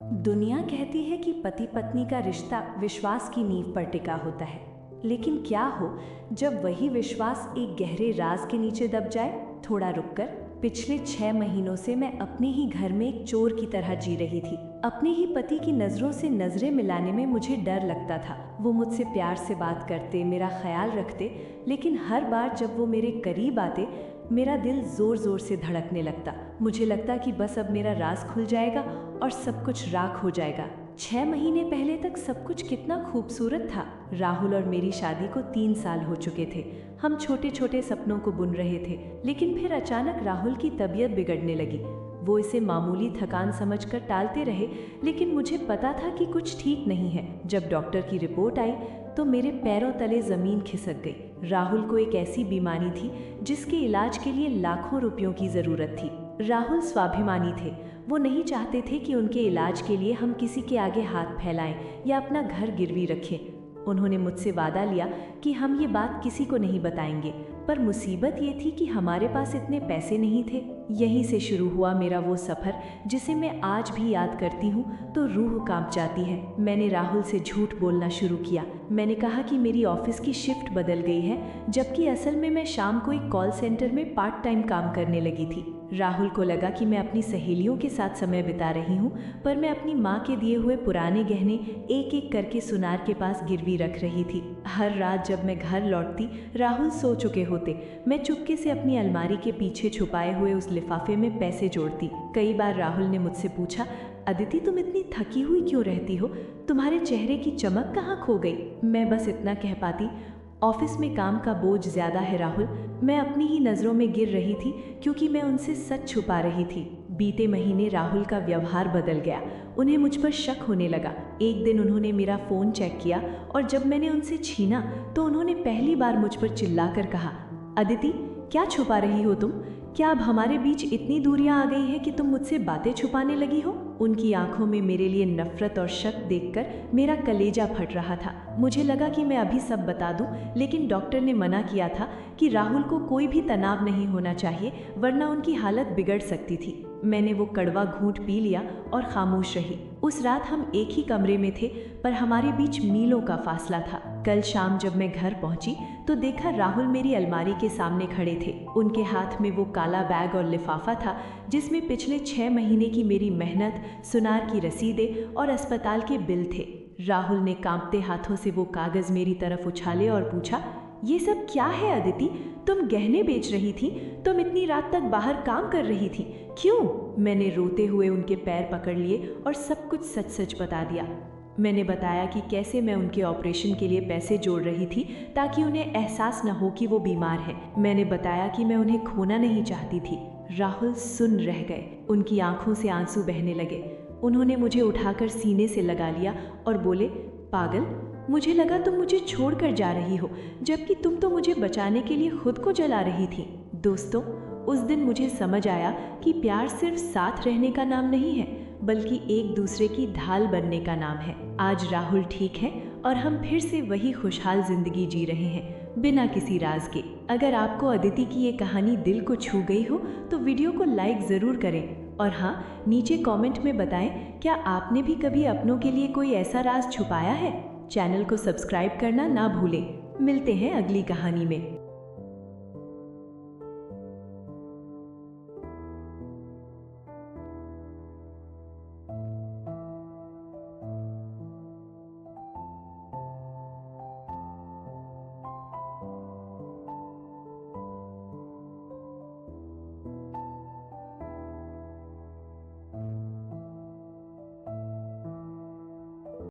दुनिया कहती है कि पति पत्नी का रिश्ता विश्वास की नींव पर टिका होता है, लेकिन क्या हो जब वही विश्वास एक गहरे राज के नीचे दब जाए। थोड़ा रुककर, पिछले 6 महीनों से मैं अपने ही घर में एक चोर की तरह जी रही थी। अपने ही पति की नज़रों से नज़रें मिलाने में मुझे डर लगता था। वो मुझसे प्यार से बात करते, मेरा ख्याल रखते, लेकिन हर बार जब वो मेरे करीब आते, मेरा दिल जोर जोर से धड़कने लगता। मुझे लगता कि बस अब मेरा राज खुल जाएगा और सब कुछ राख हो जाएगा। 6 महीने पहले तक सब कुछ कितना खूबसूरत था। राहुल और मेरी शादी को 3 साल हो चुके थे। हम छोटे छोटे सपनों को बुन रहे थे, लेकिन फिर अचानक राहुल की तबीयत बिगड़ने लगी। वो इसे मामूली थकान समझकर टालते रहे, लेकिन मुझे पता था कि कुछ ठीक नहीं है। जब डॉक्टर की रिपोर्ट आई तो मेरे पैरों तले जमीन खिसक गई। राहुल को एक ऐसी बीमारी थी जिसके इलाज के लिए लाखों रुपयों की जरूरत थी। राहुल स्वाभिमानी थे। वो नहीं चाहते थे कि उनके इलाज के लिए हम किसी के आगे हाथ फैलाएं या अपना घर गिरवी रखें। उन्होंने मुझसे वादा लिया कि हम ये बात किसी को नहीं बताएंगे, पर मुसीबत ये थी कि हमारे पास इतने पैसे नहीं थे। यहीं से शुरू हुआ मेरा वो सफ़र जिसे मैं आज भी याद करती हूँ तो रूह कांप जाती है। मैंने राहुल से झूठ बोलना शुरू किया। मैंने कहा कि मेरी ऑफिस की शिफ्ट बदल गई है, जबकि असल में मैं शाम को एक कॉल सेंटर में पार्ट टाइम काम करने लगी थी। राहुल को लगा कि मैं अपनी सहेलियों के साथ समय बिता रही हूँ, पर मैं अपनी माँ के दिए हुए पुराने गहने एक एक करके सुनार के पास गिरवी रख रही थी। हर रात जब मैं घर लौटती, राहुल सो चुके होते। मैं चुपके से अपनी अलमारी के पीछे छुपाए हुए उस लिफाफे में पैसे जोड़ती। कई बार राहुल ने मुझसे पूछा, अदिति तुम इतनी थकी हुई क्यों रहती हो? तुम्हारे चेहरे की चमक कहाँ खो गई? मैं बस इतना कह पाती, ऑफिस में काम का बोझ ज्यादा है राहुल। मैं अपनी ही नज़रों में गिर रही थी क्योंकि मैं उनसे सच छुपा रही थी। बीते महीने राहुल का व्यवहार बदल गया। उन्हें मुझ पर शक होने लगा। एक दिन उन्होंने मेरा फ़ोन चेक किया और जब मैंने उनसे छीना तो उन्होंने पहली बार मुझ पर चिल्लाकर कहा, अदिति क्या छुपा रही हो तुम? क्या अब हमारे बीच इतनी दूरियां आ गई हैं कि तुम मुझसे बातें छुपाने लगी हो? उनकी आंखों में मेरे लिए नफरत और शक देखकर मेरा कलेजा फट रहा था। मुझे लगा कि मैं अभी सब बता दूं, लेकिन डॉक्टर ने मना किया था कि राहुल को कोई भी तनाव नहीं होना चाहिए, वरना उनकी हालत बिगड़ सकती थी। मैंने वो कड़वा घूंट पी लिया और खामोश रही। उस रात हम एक ही कमरे में थे, पर हमारे बीच मीलों का फासला था। कल शाम जब मैं घर पहुंची तो देखा राहुल मेरी अलमारी के सामने खड़े थे। उनके हाथ में वो काला बैग और लिफाफा था जिसमें पिछले 6 महीने की मेरी मेहनत, सुनार की रसीदें और अस्पताल के बिल थे। राहुल ने कांपते हाथों से वो कागज मेरी तरफ उछाले और पूछा, ये सब क्या है अदिति? तुम गहने बेच रही थी? तुम इतनी रात तक बाहर काम कर रही थी, क्यों? मैंने रोते हुए उनके पैर पकड़ लिए और सब कुछ सच सच बता दिया। मैंने बताया कि कैसे मैं उनके ऑपरेशन के लिए पैसे जोड़ रही थी ताकि उन्हें एहसास न हो कि वो बीमार है। मैंने बताया कि मैं उन्हें खोना नहीं चाहती थी। राहुल सुन रह गए। उनकी आंखों से आंसू बहने लगे। उन्होंने मुझे उठाकर सीने से लगा लिया और बोले, पागल, मुझे लगा तुम मुझे छोड़कर जा रही हो, जबकि तुम तो मुझे बचाने के लिए खुद को जला रही थी। दोस्तों, उस दिन मुझे समझ आया कि प्यार सिर्फ साथ रहने का नाम नहीं है, बल्कि एक दूसरे की ढाल बनने का नाम है। आज राहुल ठीक है और हम फिर से वही खुशहाल जिंदगी जी रहे हैं, बिना किसी राज के। अगर आपको अदिति की ये कहानी दिल को छू गई हो तो वीडियो को लाइक ज़रूर करें, और हाँ, नीचे कमेंट में बताएं, क्या आपने भी कभी अपनों के लिए कोई ऐसा राज छुपाया है? चैनल को सब्सक्राइब करना ना भूलें। मिलते हैं अगली कहानी में।